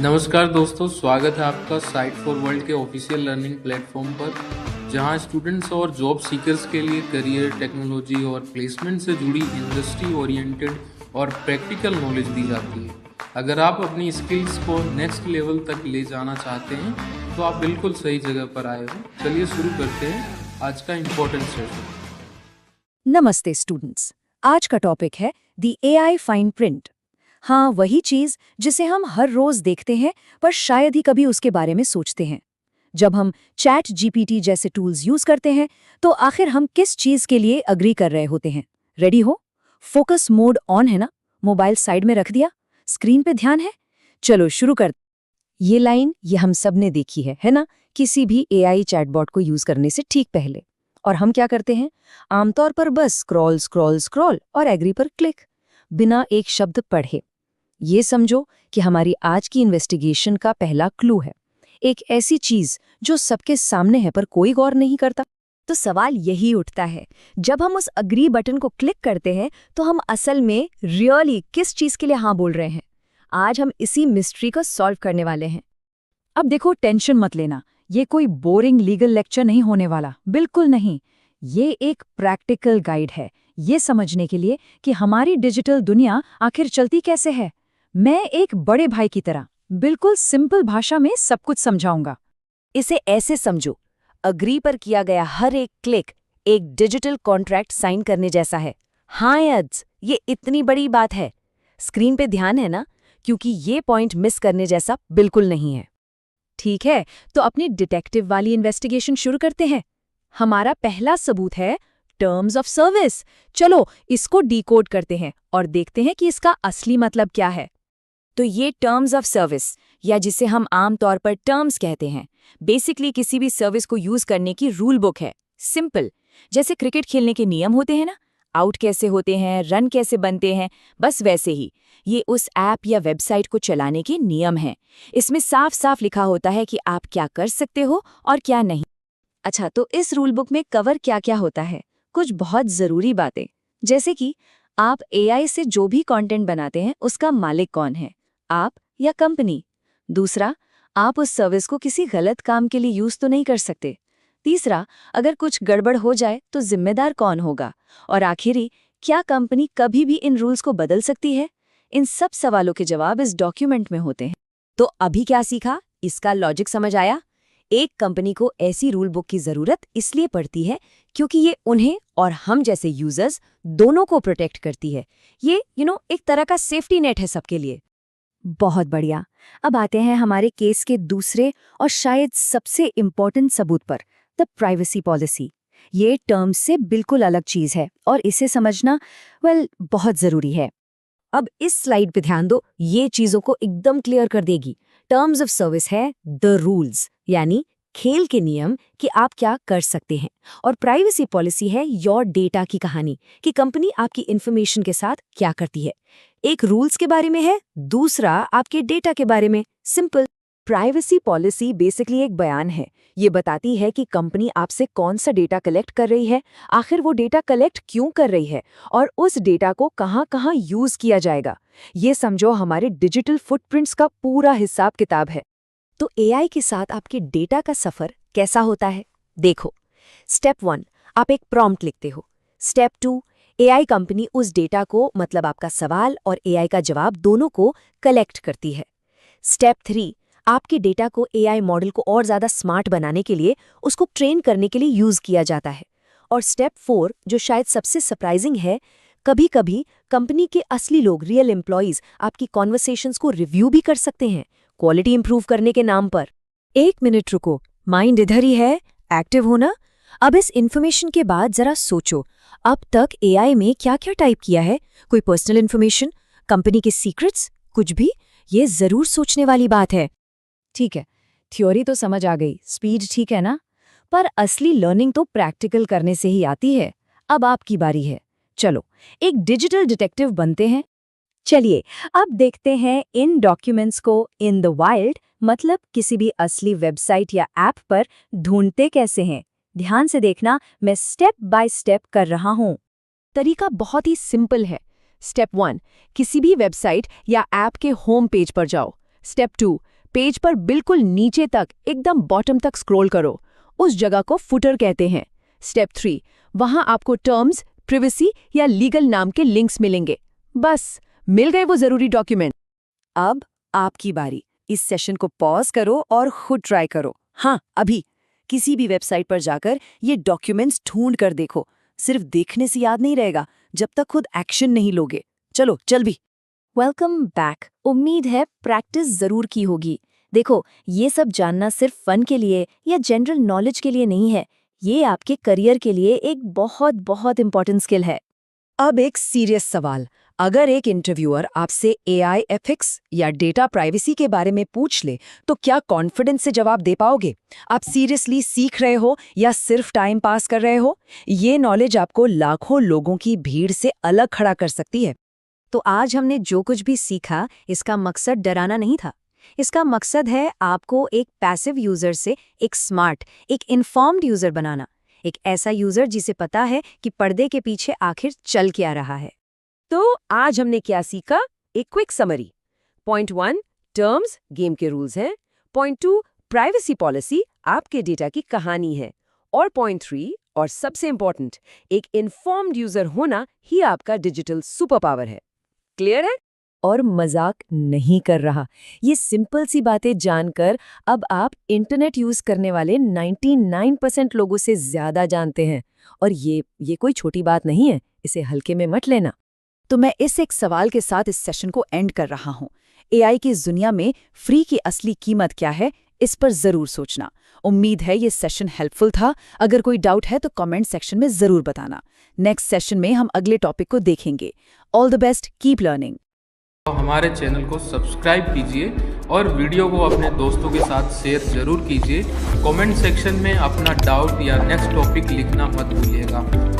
नमस्कार दोस्तों, स्वागत है आपका साइट फॉर वर्ल्ड के ऑफिशियल लर्निंग प्लेटफॉर्म पर, जहां स्टूडेंट्स और जॉब सीकर्स के लिए करियर, टेक्नोलॉजी और प्लेसमेंट से जुड़ी इंडस्ट्री ओरिएंटेड और प्रैक्टिकल नॉलेज दी जाती है। अगर आप अपनी स्किल्स को नेक्स्ट लेवल तक ले जाना चाहते हैं तो आप बिल्कुल सही जगह पर आए हो। चलिए शुरू करते हैं आज का इम्पोर्टेंट सेशन। नमस्ते स्टूडेंट्स, आज का टॉपिक है द एआई फाइन प्रिंट। हाँ, वही चीज जिसे हम हर रोज देखते हैं पर शायद ही कभी उसके बारे में सोचते हैं। जब हम चैट जीपीटी जैसे टूल्स यूज करते हैं तो आखिर हम किस चीज के लिए अग्री कर रहे होते हैं? रेडी हो? फोकस मोड ऑन है ना? मोबाइल साइड में रख दिया? स्क्रीन पे ध्यान है? चलो शुरू कर। ये लाइन ये हम सब ने देखी है ना? किसी भी एआई चैटबॉट को यूज करने से ठीक पहले। और हम क्या करते हैं? आमतौर पर बस स्क्रॉल स्क्रॉल स्क्रॉल और एग्री पर क्लिक, बिना एक शब्द पढ़े। ये समझो कि हमारी आज की इन्वेस्टिगेशन का पहला क्लू है, एक ऐसी चीज जो सबके सामने है पर कोई गौर नहीं करता। तो सवाल यही उठता है, जब हम उस अग्री बटन को क्लिक करते हैं तो हम असल में रियली किस चीज के लिए हाँ बोल रहे हैं? आज हम इसी मिस्ट्री को सॉल्व करने वाले हैं। अब देखो, टेंशन मत लेना, ये कोई बोरिंग लीगल लेक्चर नहीं होने वाला, बिल्कुल नहीं। ये एक प्रैक्टिकल गाइड है, ये समझने के लिए कि हमारी डिजिटल दुनिया आखिर चलती कैसे है। मैं एक बड़े भाई की तरह बिल्कुल सिंपल भाषा में सब कुछ समझाऊंगा। इसे ऐसे समझो, अग्री पर किया गया हर एक क्लिक एक डिजिटल कॉन्ट्रैक्ट साइन करने जैसा है। हाँ यद्स, ये इतनी बड़ी बात है। स्क्रीन पे ध्यान है ना? क्योंकि ये पॉइंट मिस करने जैसा बिल्कुल नहीं है। ठीक है, तो अपनी डिटेक्टिव वाली इन्वेस्टिगेशन शुरू करते हैं। हमारा पहला सबूत है टर्म्स ऑफ सर्विस। चलो इसको डिकोड करते हैं और देखते हैं कि इसका असली मतलब क्या है। तो ये टर्म्स ऑफ सर्विस, या जिसे हम आम तौर पर टर्म्स कहते हैं, बेसिकली किसी भी सर्विस को यूज करने की रूल बुक है। सिंपल, जैसे क्रिकेट खेलने के नियम होते हैं ना, आउट कैसे होते हैं, रन कैसे बनते हैं, बस वैसे ही ये उस ऐप या वेबसाइट को चलाने के नियम हैं। इसमें साफ साफ लिखा होता है कि आप क्या कर सकते हो और क्या नहीं। अच्छा, तो इस रूल बुक में कवर क्या क्या होता है? कुछ बहुत जरूरी बातें, जैसे कि आप एआई से जो भी कंटेंट बनाते हैं उसका मालिक कौन है, आप या कंपनी? दूसरा, आप उस सर्विस को किसी गलत काम के लिए यूज तो नहीं कर सकते। तीसरा, अगर कुछ गड़बड़ हो जाए तो जिम्मेदार कौन होगा? और आखिरी, क्या कंपनी कभी भी इन रूल्स को बदल सकती है? इन सब सवालों के जवाब इस डॉक्यूमेंट में होते हैं। तो अभी क्या सीखा? इसका लॉजिक समझ आया? एक कंपनी को ऐसी रूल बुक की जरूरत इसलिए पड़ती है क्योंकि ये उन्हें और हम जैसे यूजर्स दोनों को प्रोटेक्ट करती है। ये एक तरह का सेफ्टी नेट है सबके लिए। बहुत बढ़िया। अब आते हैं हमारे केस के दूसरे और शायद सबसे इम्पोर्टेंट सबूत पर, द प्राइवेसी पॉलिसी। ये टर्म्स से बिल्कुल अलग चीज है और इसे समझना बहुत जरूरी है। अब इस स्लाइड पे ध्यान दो, ये चीजों को एकदम क्लियर कर देगी। टर्म्स ऑफ सर्विस है द रूल्स, यानी खेल के नियम कि आप क्या कर सकते हैं, और प्राइवेसी पॉलिसी है योर डेटा की कहानी कि कंपनी आपकी इन्फॉर्मेशन के साथ क्या करती है। एक रूल्स के बारे में है, दूसरा आपके डेटा के बारे में। सिंपल। प्राइवेसी पॉलिसी बेसिकली एक बयान है। ये बताती है कि कंपनी आपसे कौन सा डेटा कलेक्ट कर रही है, आखिर वो डेटा कलेक्ट क्यों कर रही है, और उस डेटा को कहाँ-कहाँ यूज किया जाएगा। ये समझो हमारे डिजिटल फुटप्रिंट्स का पूरा हिसाब किताब है। तो एआई के साथ आपके डेटा का सफर कैसा होता है? देखो, स्टेप 1, आप एक प्रॉम्प्ट लिखते हो। स्टेप 2, एआई कंपनी उस डेटा को, मतलब आपका सवाल और एआई का जवाब दोनों को कलेक्ट करती है। स्टेप 3, आपके डेटा को एआई मॉडल को और ज्यादा स्मार्ट बनाने के लिए, उसको ट्रेन करने के लिए यूज किया जाता है। और स्टेप 4, जो शायद सबसे सरप्राइजिंग है, कभी-कभी कंपनी के असली लोग, रियल एम्प्लॉइज, आपकी कॉन्वर्सेशंस को रिव्यू भी कर सकते हैं, क्वालिटी इंप्रूव करने के नाम पर। 1 मिनट रुको, माइंड इधर ही है, एक्टिव होना। अब इस इन्फॉर्मेशन के बाद जरा सोचो, अब तक एआई में क्या-क्या टाइप किया है? कोई पर्सनल इन्फॉर्मेशन, कंपनी के सीक्रेट्स, कुछ भी? ये जरूर सोचने वाली बात है। ठीक है, थ्योरी तो समझ आ गई, स्पीड ठीक है ना? पर असली लर्निंग तो प्रैक्टिकल करने से ही आती है। अब आपकी बारी है। चलो एक डिजिटल डिटेक्टिव बनते हैं। चलिए अब देखते हैं इन डॉक्यूमेंट्स को इन द वाइल्ड, मतलब किसी भी असली वेबसाइट या ऐप पर ढूंढते कैसे हैं। ध्यान से देखना, मैं स्टेप बाय स्टेप कर रहा हूं। तरीका बहुत ही सिंपल है। स्टेप 1, किसी भी वेबसाइट या ऐप के होम पेज पर जाओ। स्टेप 2, पेज पर बिल्कुल नीचे तक एकदम बॉटम तक स्क्रॉल करो। उस जगह को फुटर कहते हैं। स्टेप 3, वहां आपको टर्म्स, प्रिवेसी या लीगल नाम के लिंक्स मिलेंगे। बस मिल गए वो जरूरी डॉक्यूमेंट। अब आपकी बारी। इस सेशन को पॉज करो और खुद ट्राई करो। हाँ, अभी किसी भी वेबसाइट पर जाकर ये डॉक्यूमेंट्स ढूंढ कर देखो। सिर्फ देखने से याद नहीं रहेगा जब तक खुद एक्शन नहीं लोगे। चलो चल भी। Welcome back. उम्मीद है प्रैक्टिस जरूर की होगी। देखो, ये सब जानना सिर्फ फन के लिए या जनरल नॉलेज के लिए नहीं है। ये आपके करियर के लिए एक बहुत बहुत इंपॉर्टेंट स्किल है। अब एक सीरियस सवाल। अगर एक इंटरव्यूअर आपसे एआई एथिक्स या डेटा प्राइवेसी के बारे में पूछ ले, तो क्या कॉन्फिडेंस से जवाब दे पाओगे? आप सीरियसली सीख रहे हो या सिर्फ टाइम पास कर रहे हो? ये नॉलेज आपको लाखों लोगों की भीड़ से अलग खड़ा कर सकती है। तो आज हमने जो कुछ भी सीखा, इसका मकसद डराना नहीं था। इसका मकसद है आपको एक पैसिव यूजर से एक स्मार्ट, एक इन्फॉर्म्ड यूजर बनाना। एक ऐसा यूजर जिसे पता है कि पर्दे के पीछे आखिर चल क्या रहा है। तो आज हमने क्या सीखा? एक quick summary. Point 1, terms game के रूल्स हैं। पॉइंट 2, प्राइवेसी पॉलिसी आपके डेटा की कहानी है। और पॉइंट 3, और सबसे इंपॉर्टेंट, एक इन्फॉर्म्ड यूजर होना ही आपका डिजिटल सुपर पावर है। क्लियर है? और मजाक नहीं कर रहा। ये सिंपल सी बातें जानकर अब आप इंटरनेट यूज करने वाले 99% लोगों से ज्यादा जानते हैं। और ये कोई छोटी बात नहीं है, इसे हल्के में मत लेना। तो मैं इस एक सवाल के साथ इस सेशन को एंड कर रहा हूँ। एआई की इस दुनिया में फ्री की असली कीमत क्या है, इस पर जरूर सोचना। उम्मीद है ये सेशन हेल्पफुल था। अगर कोई डाउट है तो कमेंट सेक्शन में जरूर बताना। नेक्स्ट सेशन में हम अगले टॉपिक को देखेंगे। All the best, keep learning. हमारे चैनल को सब्सक्राइब कीजिए और वीडियो को अपने दोस्तों के साथ शेयर जरूर कीजिए। कमेंट सेक्शन में अपना डाउट या नेक्स्ट टॉपिक लिखना मत भूलिएगा।